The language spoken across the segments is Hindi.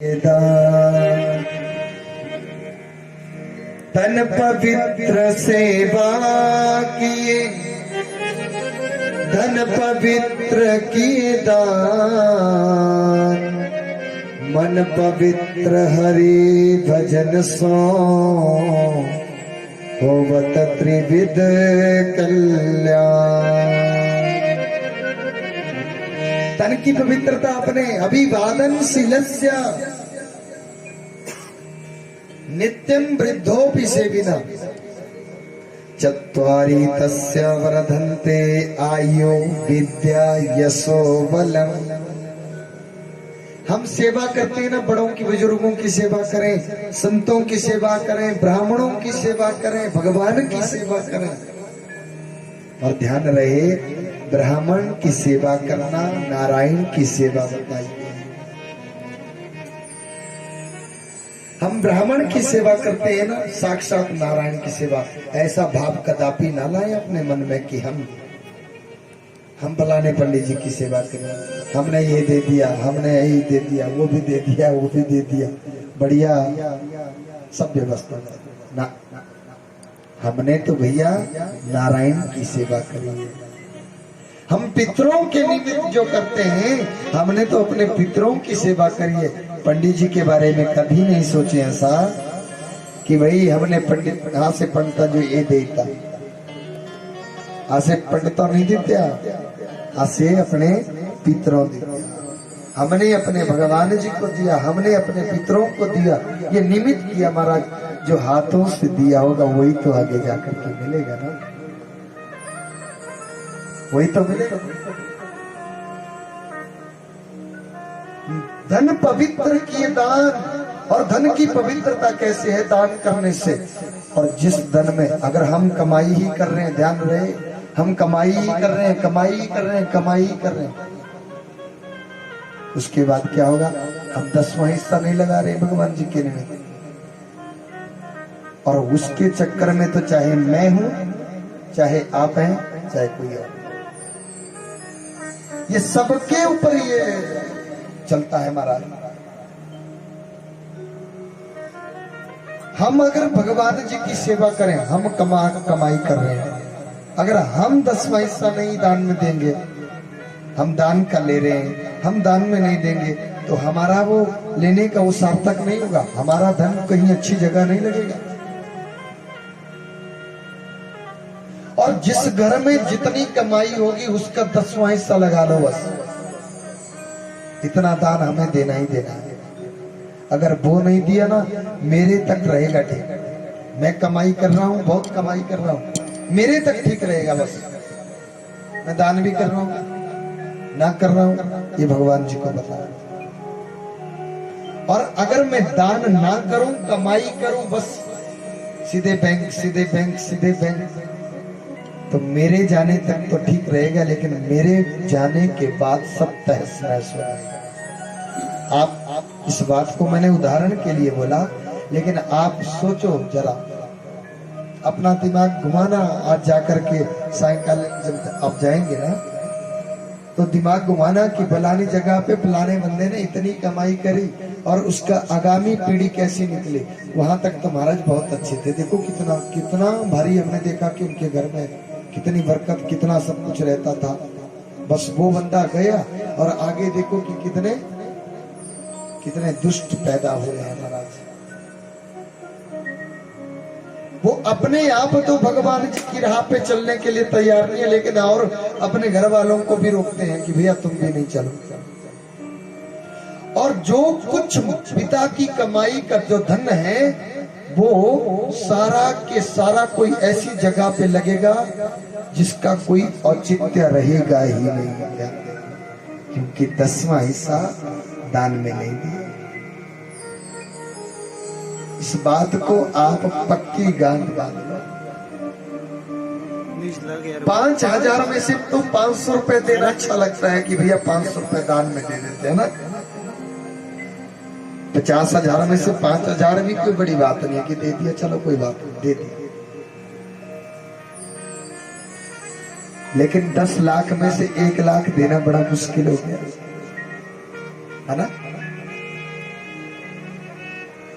तन पवित्र सेवा किए, धन पवित्र किए दान, मन पवित्र हरि भजन सो होवत त्रिविध कल्याण। तन की पवित्रता अपने अभिवादनशीलस्य नित्यं वृद्धोपि सेविना चत्वारि तस्य वर्धन्ते आयु विद्या यशो बलम। हम सेवा करते हैं ना, बड़ों की बुजुर्गों की सेवा करें, संतों की सेवा करें, ब्राह्मणों की सेवा करें, भगवान की सेवा करें। और ध्यान रहे, ब्राह्मण की सेवा करना नारायण की सेवा बताई है। हम ब्राह्मण की सेवा करते हैं ना, साक्षात नारायण की सेवा। ऐसा भाव कदापि ना लाए अपने मन में कि हम फलाने पंडित जी की सेवा करें, हमने ये दे दिया, हमने यही दे दिया, वो भी दे दिया, वो भी दे दिया, बढ़िया सब व्यवस्था ना। हमने तो भैया नारायण की सेवा करी है। हम पितरों के निमित्त जो करते हैं, हमने तो अपने पितरों की सेवा करी है। पंडित जी के बारे में कभी नहीं सोचे ऐसा कि भाई हमने पंडित हाथ से पंडिता जो ये देता, आसे पंडिता नहीं देते, आसे अपने पितरों दिया। हमने अपने भगवान जी को दिया, हमने अपने पितरों को दिया। ये निमित्त किया महाराज, जो हाथों से दिया होगा वही तो आगे जाकर के मिलेगा ना, वही तो मिलेगा। धन पवित्र किए दान, और धन की पवित्रता कैसे है? दान करने से। और जिस धन में अगर हम कमाई ही कर रहे हैं, ध्यान रहे, हम कमाई ही कर रहे हैं, कमाई ही कर रहे हैं, कमाई ही कर रहे हैं, उसके बाद क्या होगा? हम 10वां हिस्सा नहीं लगा रहे भगवान जी के निमित्त। और उसके चक्कर में तो चाहे मैं हूं, चाहे आप हैं, चाहे कोई और, ये सबके ऊपर ये चलता है महाराज। हम अगर भगवान जी की सेवा करें, हम कमाई कर रहे हैं, अगर हम 10वां हिस्सा नहीं दान में देंगे, हम दान का ले रहे हैं, हम दान में नहीं देंगे, तो हमारा वो लेने का वो सार्थक नहीं होगा, हमारा धन कहीं अच्छी जगह नहीं लगेगा। और जिस घर में जितनी कमाई होगी उसका 10वां हिस्सा लगा लो बस। इतना दान हमें देना ही देना है। अगर वो नहीं दिया ना, मेरे तक रहेगा ठीक। मैं कमाई कर रहा हूँ, बहुत कमाई कर रहा हूँ, मेरे तक ठीक रहेगा बस। मैं दान भी कर रहा हूँ, ना कर रहा हूँ, ये भगवान जी को बता। और अगर मैं दान ना करूं, कमाई करूं, बस सीधे बैंक, सीधे बैंक, सीधे बैंक, तो मेरे जाने तक तो ठीक रहेगा, लेकिन मेरे जाने के बाद सब तहस नहस हो जाएगा। आप इस बात को मैंने उदाहरण के लिए बोला, लेकिन आप सोचो जरा, अपना दिमाग घुमाना। आज जाकर के सायंकाल जब आप जाएंगे ना, तो दिमाग घुमाना कि फलानी जगह पे फलाने बंदे ने इतनी कमाई करी और उसका आगामी पीढ़ी कैसी निकली। वहां तक तो महाराज बहुत अच्छे थे, देखो कितना कितना भारी। हमने देखा कि उनके घर में कितनी बरकत, कितना सब कुछ रहता था। बस वो बंदा गया और आगे देखो कि कितने कितने दुष्ट पैदा हुए हैं महाराज। वो अपने आप तो भगवान जी की राह पे चलने के लिए तैयार नहीं है, लेकिन और अपने घर वालों को भी रोकते हैं कि भैया तुम भी नहीं चलो। और जो कुछ पिता की कमाई का जो धन है, वो सारा के सारा कोई ऐसी जगह पे लगेगा जिसका कोई औचित्य रहेगा ही नहीं, क्योंकि 10वां हिस्सा दान में नहीं दिया। इस बात को आप पक्की गांठ बांध लो। 5,000 में से तो 500 रुपए देना अच्छा लगता है कि भैया 500 रुपए दान में दे देते हैं ना। 50,000 में से 5,000 भी कोई बड़ी बात नहीं है कि दे दिया, चलो कोई बात नहीं, दे दिया। लेकिन 10 लाख में से 1 लाख देना बड़ा मुश्किल हो गया, है ना।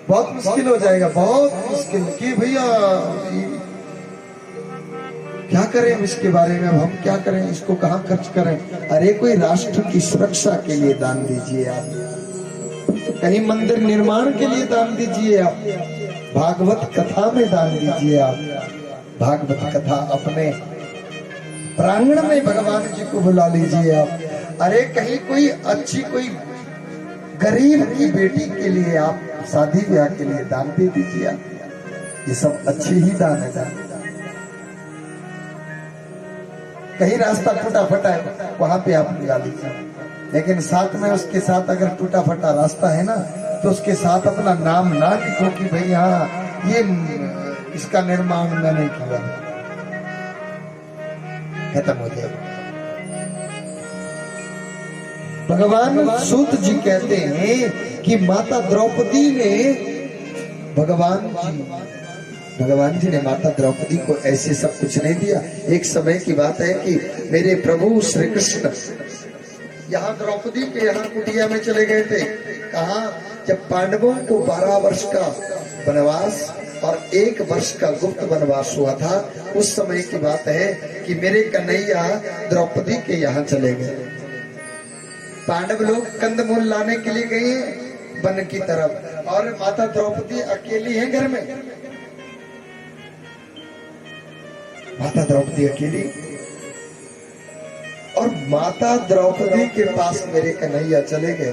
बहुत मुश्किल हो जाएगा, बहुत मुश्किल कि भैया क्या करें हम इसके बारे में, अब हम क्या करें, इसको कहाँ खर्च करें। अरे कोई राष्ट्र की सुरक्षा के लिए दान दीजिए आप, कहीं मंदिर निर्माण के लिए दान दीजिए आप, भागवत कथा में दान दीजिए आप, भागवत कथा अपने प्रांगण में भगवान जी को बुला लीजिए आप। अरे कहीं कोई अच्छी कोई गरीब की बेटी के लिए आप शादी ब्याह के लिए दान दे दीजिए आप, ये सब अच्छे ही दान है। कहीं रास्ता टूटा फटा है वहां पे आप लगा लीजिए, लेकिन साथ में उसके साथ अगर टूटा फटा रास्ता है ना तो उसके साथ अपना नाम ना लिखो कि भाई हाँ ये इसका निर्माण मैंने किया, खत्म हो जाएगा। भगवान सूत जी कहते हैं कि माता द्रौपदी ने भगवान जी ने माता द्रौपदी को ऐसे सब कुछ नहीं दिया। एक समय की बात है कि मेरे प्रभु श्री कृष्ण यहाँ द्रौपदी के यहाँ कुटिया में चले गए थे। कहा? जब पांडवों को 12 वर्ष का वनवास और 1 वर्ष का गुप्त वनवास हुआ था, उस समय की बात है कि मेरे कन्हैया द्रौपदी के यहाँ चले गए। पांडव लोग कंदमूल लाने के लिए गए वन की तरफ और माता द्रौपदी अकेली है घर में। माता द्रौपदी अकेली और माता द्रौपदी के पास मेरे कन्हैया चले गए।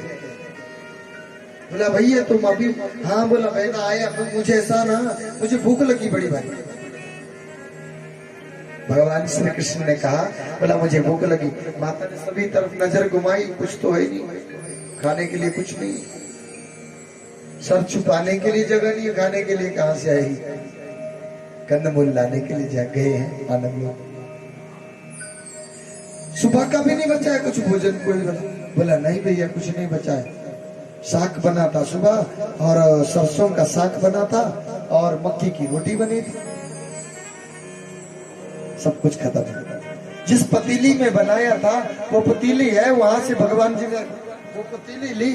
बोला भैया तुम अभी? हाँ बोला मैं ना आया, मुझे ऐसा ना, मुझे भूख लगी बड़ी भाई। भगवान श्री कृष्ण ने कहा, बोला मुझे भूख लगी। माता ने सभी तरफ नजर घुमाई, कुछ तो है नहीं, खाने के लिए कुछ नहीं, सर छुपाने के लिए जगह नहीं, खाने के लिए कहां से आएगी। कंदमूल लाने के लिए जा गए हैं मानव लोग। सुबह का भी नहीं बचा है कुछ भोजन, कोई बोला नहीं भैया कुछ नहीं बचा है। साग बना था सुबह और सरसों का साग बना था और मक्की की रोटी बनी थी, सब कुछ खत्म है। जिस पतीली में बनाया था वो पतीली है, वहां से भगवान जी ने वो पतीली ली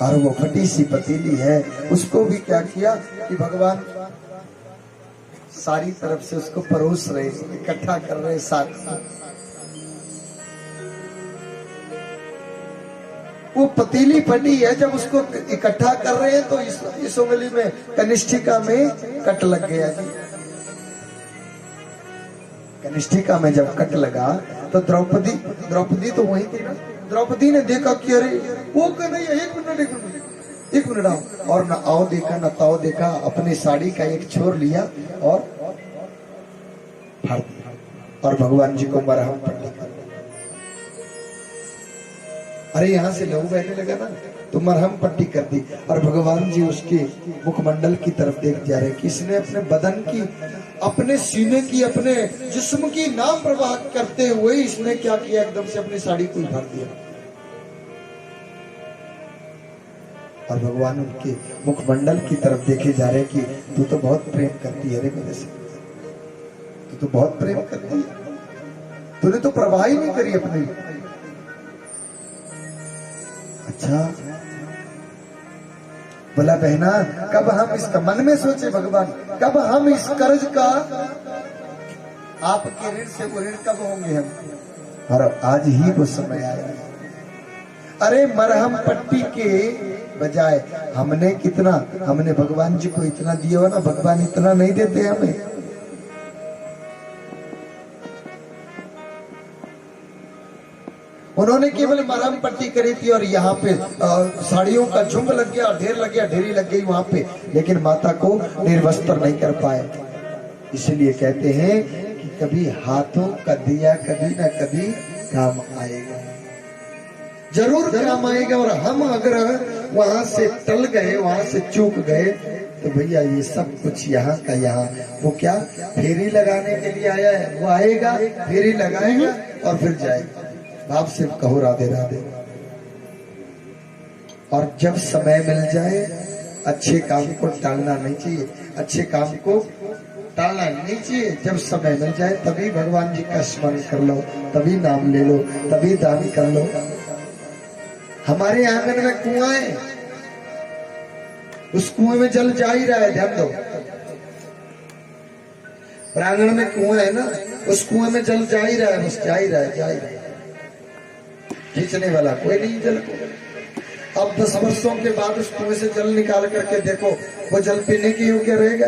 और वो फटी सी पतीली है, उसको भी क्या किया कि भगवान सारी तरफ से उसको परोस रहे, इकट्ठा कर रहे साथ। वो पतीली फटी है, जब उसको इकट्ठा कर रहे हैं तो इस उंगली में कनिष्ठिका में कट लग गया जी। कनिष्ठिका में जब कट लगा तो द्रौपदी तो वही थी ना। द्रौपदी ने देखा कि अरे वो कन्हैया, एक मिनट आओ, और न आओ देखा न ताओ देखा, अपनी साड़ी का एक छोर लिया और फाड़ दिया और भगवान जी को मरहम पट्टी कर। अरे यहाँ से लहू बहने लगा ना तो मरहम पट्टी कर दी और भगवान जी उसके मुखमंडल की तरफ देख जा रहे कि इसने अपने बदन की, अपने सीने की, अपने जिस्म की नाम प्रवाह करते हुए इसने क्या किया, एकदम से अपनी साड़ी को उतार दिया। और भगवान उनके मुखमंडल की तरफ देखे जा रहे कि तू तो बहुत प्रेम करती है रे मेरे से, तू तो बहुत प्रेम करती है, तूने तो प्रवाह ही नहीं करी अपनी। अच्छा बोला बहना, कब हम इसका, मन में सोचे भगवान, कब हम इस कर्ज का, आपके ऋण से वो ऋण कब होंगे हम, और आज ही वो समय आया। अरे मरहम पट्टी के बजाय हमने भगवान जी को इतना दिया हो ना, भगवान इतना नहीं देते हमें। उन्होंने केवल मरहम पट्टी करी थी और यहाँ पे साड़ियों का झुंड लग गया, ढेर लग गया, ढेरी लग गई वहां पे, लेकिन माता को निर्वस्त्र नहीं कर पाए। इसलिए कहते हैं कि कभी हाथों का दिया कभी ना कभी काम आएगा, जरूर काम आएगा। और हम अगर वहां से टल गए, वहां से चूक गए तो भैया ये सब कुछ यहाँ का यहाँ, वो क्या फेरी लगाने के लिए आया है, वो आएगा फेरी लगाएगा और फिर जाएगा। आप सिर्फ कहो राधे राधे। और जब समय मिल जाए, अच्छे काम को टालना नहीं चाहिए, अच्छे काम को टालना नहीं चाहिए। जब समय मिल जाए तभी भगवान जी का स्मरण कर लो, तभी नाम ले लो, तभी दान कर लो। हमारे आंगन में कुआं है, उस कुएं में जल जा ही रहा है, ध्यान दो। प्रांगण में कुआं है ना, उस कुएं में जल जा ही रहा है, बस जा ही रहा है, जा ही रहा है। खींचने वाला कोई नहीं जल को। अब 10 वर्षों के बाद उस कुएं से जल निकाल करके देखो, वो जल पीने के योग्य रहेगा?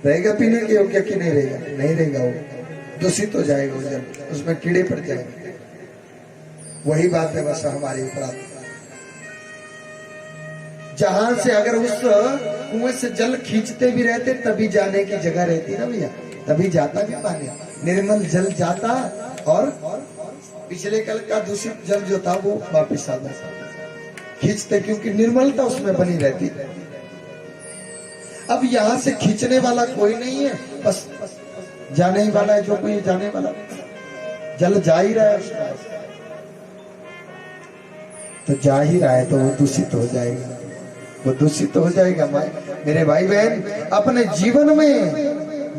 रहेगा पीने के योग्य कि नहीं रहेगा? नहीं रहेगा, वो दूषित हो जाएगा, वो जल, उसमें कीड़े पड़ जाएंगे। वही बात है बस हमारे ऊपर। जहां से अगर उस कुएं से जल खींचते भी रहते तभी जाने की जगह रहती ना भैया, तभी जाता भी पानी, निर्मल जल जाता और पिछले कल का दूषित जल जो था वो वापिस आता, खींचते, क्योंकि निर्मलता उसमें बनी रहती। अब यहाँ से खींचने वाला कोई नहीं है, बस जाने ही वाला है, जो कोई जाने वाला, जल जा ही रहा है उसमें, तो जा ही रहा है, तो वो दूषित हो जाएगा, वो दूषित हो जाएगा। मेरे भाई बहन, अपने जीवन में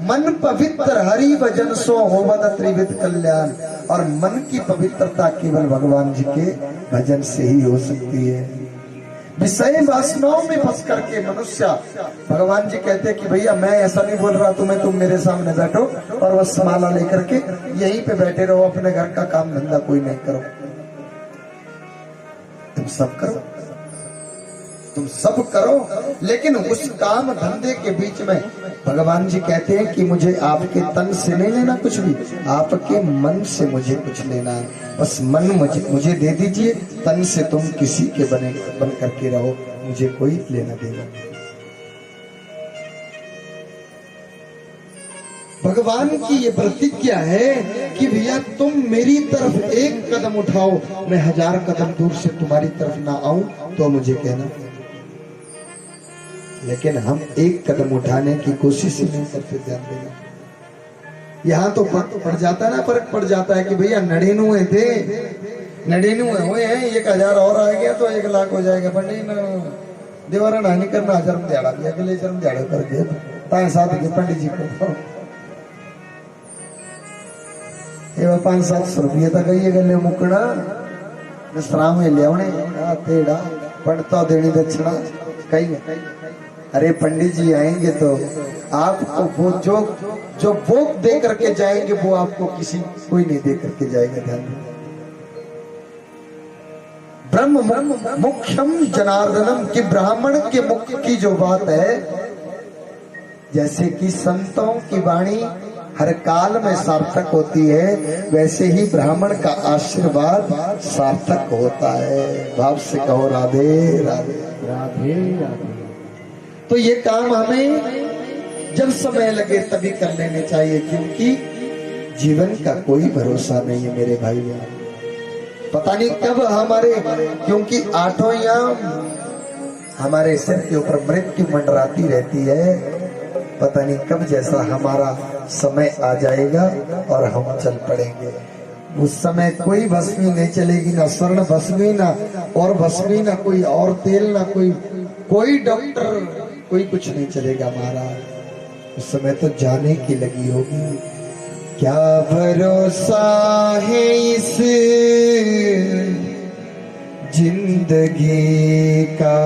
मन पवित्र हरि भजन सो होवत त्रिविध कल्याण, और मन की पवित्रता केवल भगवान जी के भजन से ही हो सकती है। विषय वासनाओं में फंस करके मनुष्य, भगवान जी कहते हैं कि भैया मैं ऐसा नहीं बोल रहा तुम्हें, तुम मेरे सामने बैठो और बस माला लेकर के यहीं पे बैठे रहो, अपने घर का काम धंधा कोई नहीं करो, तुम सब करो, तुम सब करो, लेकिन उस काम धंधे के बीच में भगवान जी कहते हैं कि मुझे आपके तन से नहीं लेना कुछ भी, आपके मन से मुझे कुछ लेना है, बस मन मुझे दे दीजिए, तन से तुम किसी के बन करके रहो, मुझे कोई लेना देना। भगवान की ये प्रतिज्ञा है कि भैया तुम मेरी तरफ एक कदम उठाओ, मैं 1000 कदम दूर से तुम्हारी तरफ ना आऊं तो मुझे कहना, लेकिन हम एक कदम उठाने की कोशिश ही नहीं करते। ध्यान देना, यहाँ तो पड़ जाता है ना, फर्क पड़ जाता है कि भैया 99 थे, 99 हुए हैं, 1000 और आ गया तो 1 लाख हो जाएगा, पर नहीं, दीवारा नहीं करना, जन्म दिहाड़ा भी अगले जन्म दिहाड़े कर दिया ताए साथ के पंडित जी को 500-700 रुपये तक ये गले मुकना विश्राम में लिया तेड़ा पंडिता देनी दक्षिणा कहीं। अरे पंडित जी आएंगे तो आपको वो जो भोग दे करके जाएंगे वो आपको कोई नहीं दे करके जाएगा। ध्यान ब्रह्म मुख्यम जनार्दनम की ब्राह्मण के मुख की जो बात है, जैसे कि संतों की वाणी हर काल में सार्थक होती है, वैसे ही ब्राह्मण का आशीर्वाद सार्थक होता है। भाव से कहो राधे राधे राधे राधे। तो ये काम हमें जब समय लगे तभी कर लेने चाहिए, क्योंकि जीवन का कोई भरोसा नहीं है मेरे भाई बहन। पता नहीं कब क्योंकि 8 याम हमारे सिर के ऊपर मृत्यु मंडराती रहती है, पता नहीं कब जैसा हमारा समय आ जाएगा और हम चल पड़ेंगे। उस समय कोई भस्मी नहीं चलेगी, ना स्वर्ण भस्मी, ना और भस्मी, ना कोई और तेल, ना कोई डॉक्टर, कोई कुछ नहीं चलेगा महाराज। उस समय तो जाने की लगी होगी। क्या भरोसा है इस जिंदगी का,